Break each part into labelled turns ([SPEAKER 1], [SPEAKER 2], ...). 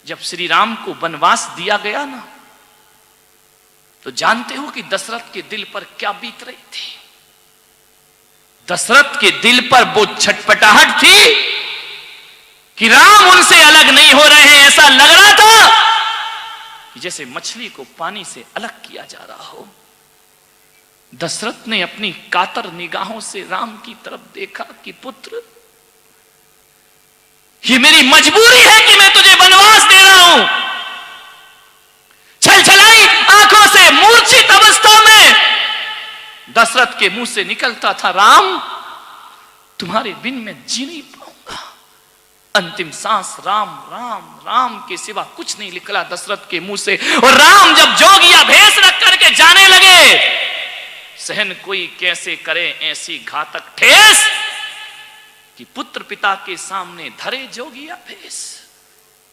[SPEAKER 1] जब श्री राम को वनवास दिया गया ना, तो जानते हो कि दशरथ के दिल पर क्या बीत रही थी? दशरथ के दिल पर वो छटपटाहट थी कि राम उनसे अलग नहीं हो रहे हैं। ऐसा लग रहा था कि जैसे मछली को पानी से अलग किया जा रहा हो। दशरथ ने अपनी कातर निगाहों से राम की तरफ देखा कि पुत्र, ये मेरी मजबूरी है कि मैं तुझे वनवास दे रहा हूं। छलछलाई आंखों से मूर्छित अवस्था में दशरथ के मुंह से निकलता था, राम तुम्हारे बिन मैं जी नहीं पाऊंगा। अंतिम सांस राम राम राम के सिवा कुछ नहीं निकला दशरथ के मुंह से। और राम जब जोगिया भेष रख करके जाने लगे, सहन कोई कैसे करे ऐसी घातक ठेस कि पुत्र पिता के सामने धरे जोगिया भेष,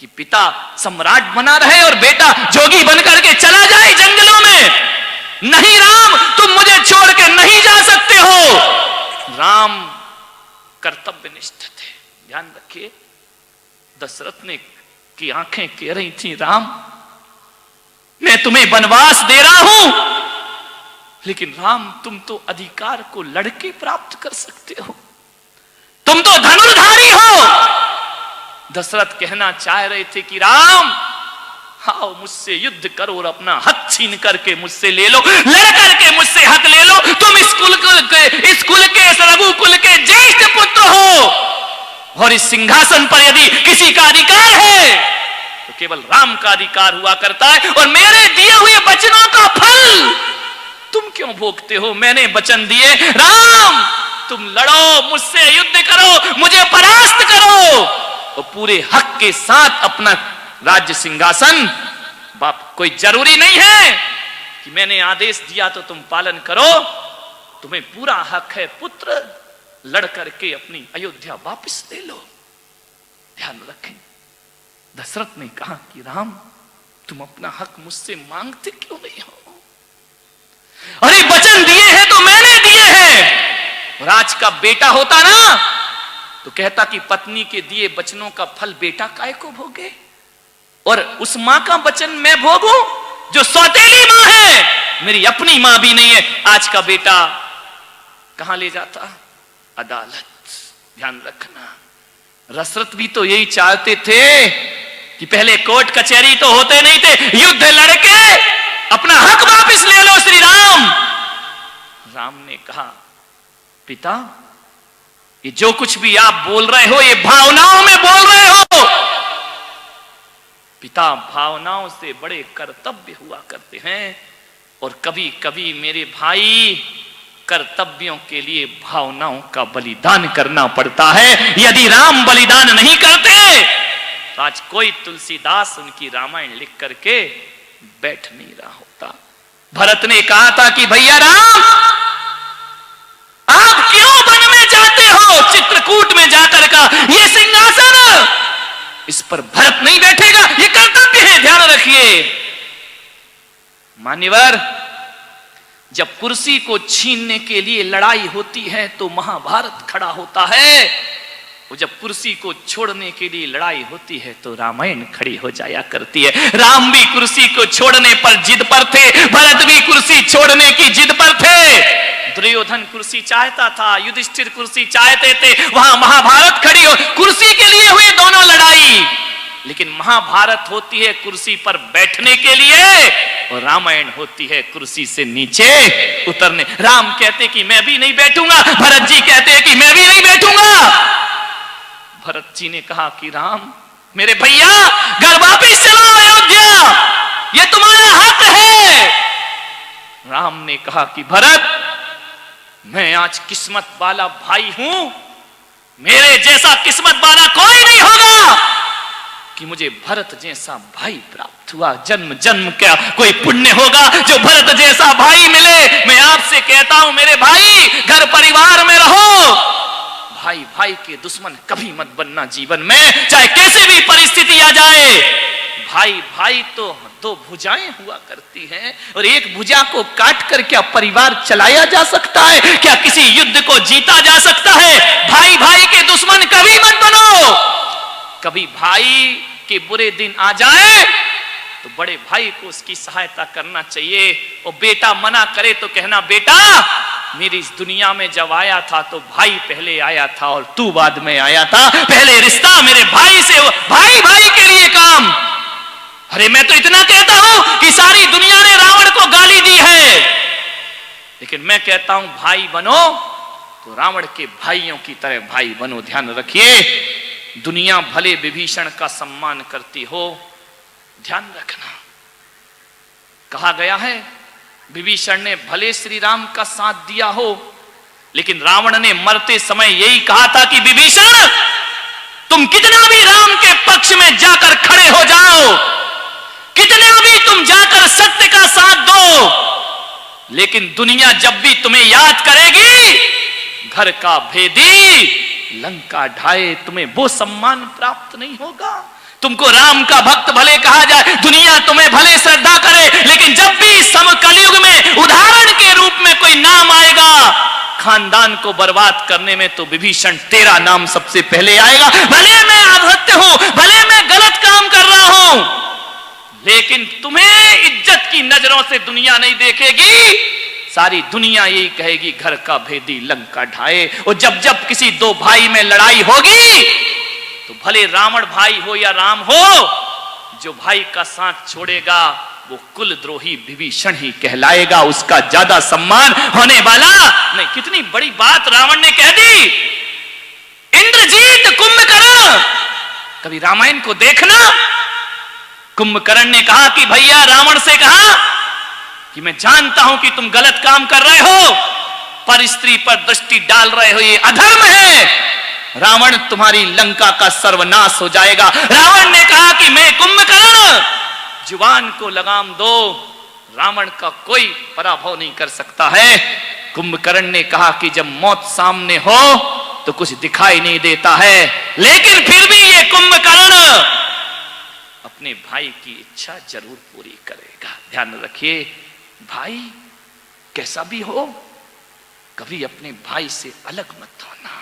[SPEAKER 1] कि पिता सम्राट बना रहे और बेटा जोगी बनकर के चला जाए जंगलों में। नहीं राम, तुम मुझे छोड़ के नहीं जा सकते हो। राम कर्तव्यनिष्ठ थे। ध्यान रखिए, दशरथ ने की आंखें कह रही थी, राम मैं तुम्हें वनवास दे रहा हूं, लेकिन राम तुम तो अधिकार को लड़के प्राप्त कर सकते हो, तुम तो धनुर्धारी हो। दशरथ कहना चाह रहे थे कि राम आओ मुझसे युद्ध करो और अपना हक छीन करके मुझसे ले लो, लड़ करके मुझसे हक ले लो। तुम इस कुल के इस रघुकुल के ज्येष्ठ पुत्र हो और इस सिंहासन पर यदि किसी का अधिकार है तो केवल राम का अधिकार हुआ करता है। और मेरे दिए हुए वचनों का फल तुम क्यों भोगते हो? मैंने वचन दिए, राम तुम लड़ो, मुझसे युद्ध करो, मुझे परास्त करो और पूरे हक के साथ अपना राज्य सिंहासन बाप। कोई जरूरी नहीं है कि मैंने आदेश दिया तो तुम पालन करो, तुम्हें पूरा हक है पुत्र, लड़ करके अपनी अयोध्या वापस ले लो। ध्यान रखें, दशरथ ने कहा कि राम तुम अपना हक मुझसे मांगते क्यों नहीं हो? अरे वचन दिए हैं तो मैंने दिए हैं। राज का बेटा होता ना तो कहता कि पत्नी के दिए वचनों का फल बेटा काय को भोगे, और उस मां का वचन मैं भोगूं जो सौतेली मां है, मेरी अपनी मां भी नहीं है। आज का बेटा कहां ले जाता? अदालत। ध्यान रखना, दशरथ भी तो यही चाहते थे कि पहले कोर्ट कचहरी तो होते नहीं थे, युद्ध लड़के अपना हक वापस ले लो श्री राम। राम ने कहा, पिता ये जो कुछ भी आप बोल रहे हो ये भावनाओं में बोल रहे हो। पिता, भावनाओं से बड़े कर्तव्य हुआ करते हैं और कभी कभी मेरे भाई कर्तव्यों के लिए भावनाओं का बलिदान करना पड़ता है। यदि राम बलिदान नहीं करते तो आज कोई तुलसीदास उनकी रामायण लिख करके बैठ नहीं रहा होता। भरत ने कहा था कि भैया राम आप क्यों वन में जाते हो? चित्रकूट में जाकर का ये सिंहासन इस पर भरत नहीं बैठेगा, ये कर्तव्य है, ध्यान रखिए। मान्यवर, जब कुर्सी को छीनने के लिए लड़ाई होती है तो महाभारत खड़ा होता है, और जब कुर्सी को छोड़ने के लिए लड़ाई होती है तो रामायण खड़ी हो जाया करती है। राम भी कुर्सी को छोड़ने पर जिद पर थे, भरत भी कुर्सी छोड़ने की जिद पर थे। दुर्योधन कुर्सी चाहता था, युधिष्ठिर कुर्सी चाहते थे, वहां महाभारत खड़ी हो, कुर्सी के लिए हुई दोनों लड़ाई। लेकिन महाभारत होती है कुर्सी पर बैठने के लिए और रामायण होती है कुर्सी से नीचे उतरने। राम कहते कि मैं भी नहीं बैठूंगा, भरत जी कहते कि मैं भी नहीं बैठूंगा। भरत जी ने कहा कि राम मेरे भैया घर वापिस चलो अयोध्या, ये तुम्हारा हक है। राम ने कहा कि भरत मैं आज किस्मत वाला भाई हूं, मेरे जैसा किस्मत वाला कोई नहीं होगा कि मुझे भरत जैसा भाई प्राप्त हुआ। जन्म जन्म क्या कोई पुण्य होगा जो भरत जैसा भाई मिले। मैं आपसे कहता हूं मेरे भाई, घर परिवार में रहो, भाई भाई के दुश्मन कभी मत बनना जीवन में, चाहे कैसे भी परिस्थिति आ जाए। भाई भाई तो दो भुजाएं हुआ करती हैं और एक भुजा को काट कर क्या परिवार चलाया जा सकता है? क्या किसी युद्ध को जीता जा सकता है? भाई भाई के दुश्मन कभी मत बनो। कभी भाई के बुरे दिन आ जाए तो बड़े भाई को उसकी सहायता करना चाहिए। और बेटा मना करे तो कहना, बेटा मेरी इस दुनिया में जब आया था तो भाई पहले आया था और तू बाद में आया था, पहले रिश्ता मेरे भाई से, भाई भाई के लिए काम। अरे मैं तो इतना कहता हूं कि सारी दुनिया ने रावण को गाली दी है, लेकिन मैं कहता हूं भाई बनो तो रावण के भाइयों की तरह भाई बनो। ध्यान रखिए, दुनिया भले विभीषण का सम्मान करती हो, ध्यान रखना कहा गया है विभीषण ने भले श्री राम का साथ दिया हो, लेकिन रावण ने मरते समय यही कहा था कि विभीषण तुम कितना भी राम के पक्ष में जाकर खड़े हो जाओ, कितना भी तुम जाकर सत्य का साथ दो, लेकिन दुनिया जब भी तुम्हें याद करेगी, घर का भेदी लंका ढाए, तुम्हें वो सम्मान प्राप्त नहीं होगा। तुमको राम का भक्त भले कहा जाए, दुनिया तुम्हें भले श्रद्धा करे, लेकिन जब भी समकलयुग में उदाहरण के रूप में कोई नाम आएगा खानदान को बर्बाद करने में, तो विभीषण तेरा नाम सबसे पहले आएगा। भले मैं अभक्त हूं, भले मैं गलत काम कर रहा हूं, लेकिन तुम्हें इज्जत की नजरों से दुनिया नहीं देखेगी। सारी दुनिया यही कहेगी घर का भेदी लंका ढाए। और जब जब किसी दो भाई में लड़ाई होगी तो भले रावण भाई हो या राम हो, जो भाई का साथ छोड़ेगा वो कुलद्रोही विभीषण ही कहलाएगा, उसका ज्यादा सम्मान होने वाला नहीं। कितनी बड़ी बात रावण ने कह दी। इंद्रजीत कुंभकर्ण, कभी रामायण को देखना, कुंभकर्ण ने कहा कि भैया, रावण से कहा कि मैं जानता हूं कि तुम गलत काम कर रहे हो, पर स्त्री पर दृष्टि डाल रहे हो, ये अधर्म है, रावण तुम्हारी लंका का सर्वनाश हो जाएगा। रावण ने कहा कि मैं कुंभकर्ण, जुबान को लगाम दो, रावण का कोई पराभव नहीं कर सकता है। कुंभकर्ण ने कहा कि जब मौत सामने हो तो कुछ दिखाई नहीं देता है, लेकिन फिर भी ये कुंभकर्ण अपने भाई की इच्छा जरूर पूरी करेगा। ध्यान रखिए, भाई कैसा भी हो, कभी अपने भाई से अलग मत होना।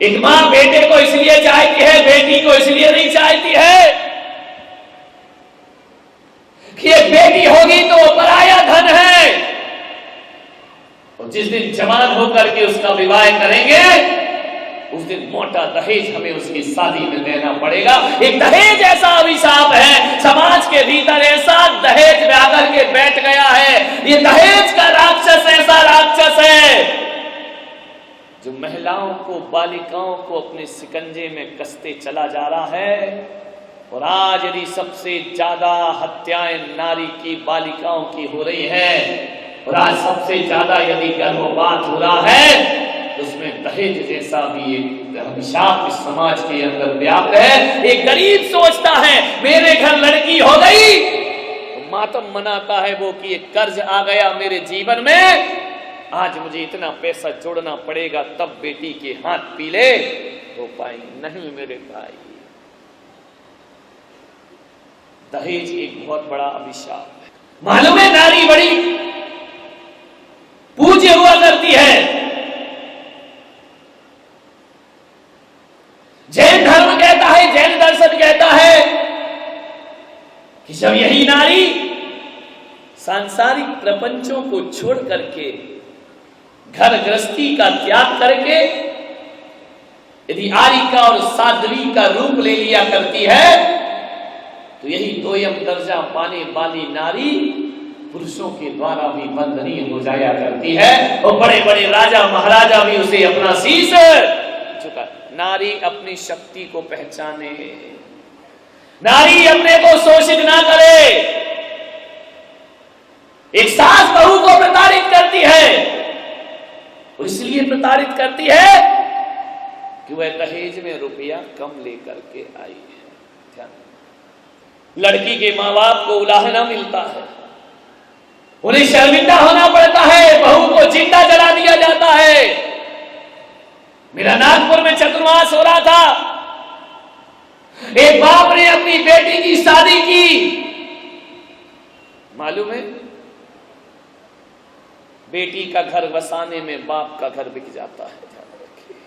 [SPEAKER 2] एक मां बेटे को इसलिए चाहती है, बेटी को इसलिए नहीं चाहती है कि एक बेटी होगी तो वो पराया धन है, और जिस दिन जवान होकर के उसका विवाह करेंगे उस दिन मोटा दहेज हमें उसकी शादी में देना पड़ेगा। एक दहेज ऐसा अभिशाप है, समाज के भीतर ऐसा दहेज में आकर के बैठ गया है। ये दहेज का राक्षस ऐसा राक्षस है जो महिलाओं को, बालिकाओं को अपने शिकंजे में कसते चला जा रहा है। और आज यदि सबसे ज्यादा हत्याएं नारी की, बालिकाओं की हो रही है, और आज सबसे ज्यादा यदि गर्भपात हो रहा है, उसमें दहेज जैसा भी एक अभिशाप इस समाज के अंदर व्याप्त है। एक गरीब सोचता है मेरे घर लड़की हो गई तो मातम मनाता है वो कि एक कर्ज आ गया मेरे जीवन में, आज मुझे इतना पैसा जोड़ना पड़ेगा तब बेटी के हाथ पीले हो पाएंगे। नहीं मेरे भाई, दहेज एक बहुत बड़ा अभिशाप है। मालूम है नारी बड़ी पूज्य हुआ करती है। जैन धर्म कहता है, जैन दर्शन कहता है कि जब यही नारी सांसारिक प्रपंचों को छोड़ करके, घर गृहस्थी का त्याग करके यदि आरिका और साध्वी का रूप ले लिया करती है, तो यही दोयम दर्जा पाने वाली नारी पुरुषों के द्वारा भी बंधनीय हो जाया करती है। और बड़े बड़े राजा महाराजा भी उसे अपना शीश झुका। नारी अपनी शक्ति को पहचाने, नारी अपने को शोषित ना करे। एक सास बहू को प्रताड़ित करती है, और इसलिए प्रताड़ित करती है कि वह दहेज में रुपया कम लेकर के आई है। लड़की के माँ बाप को उलाहना मिलता है, उन्हें शर्मिंदा होना पड़ता है, बहू को जिंदा जला दिया जाता है। मेरा नागपुर में चतुर्मास हो रहा था, एक बाप ने अपनी बेटी की शादी की, मालूम है बेटी का घर बसाने में बाप का घर बिक जाता है। ध्यान रखिए,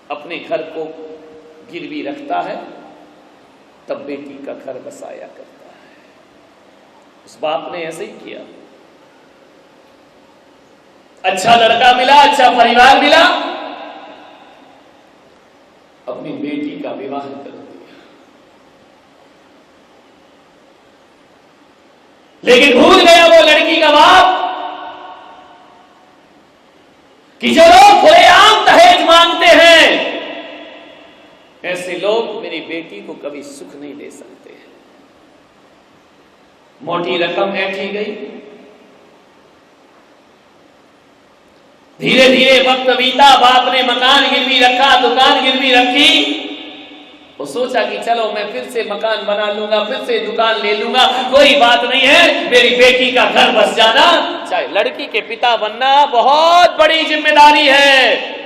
[SPEAKER 2] अपने घर को गिरवी रखता है तब बेटी का घर बसाया करता है। उस बाप ने ऐसे ही किया। अच्छा लड़का मिला, अच्छा परिवार मिला, अपनी बेटी का विवाह कर दिया। लेकिन भूल गया वो लड़की का बाप कि जो लोग खुलेआम दहेज मांगते हैं, ऐसे लोग मेरी बेटी को कभी सुख नहीं दे सकते। मोटी रकम ऐंठी गई, धीरे धीरे वक्त बीता, बाप ने मकान गिरवी रखा, दुकान गिरवी रखी। वो सोचा कि चलो मैं फिर से मकान बना लूंगा, फिर से दुकान ले लूंगा, कोई बात नहीं है, मेरी बेटी का घर बस जाना। चाहे लड़की के पिता बनना बहुत बड़ी जिम्मेदारी है।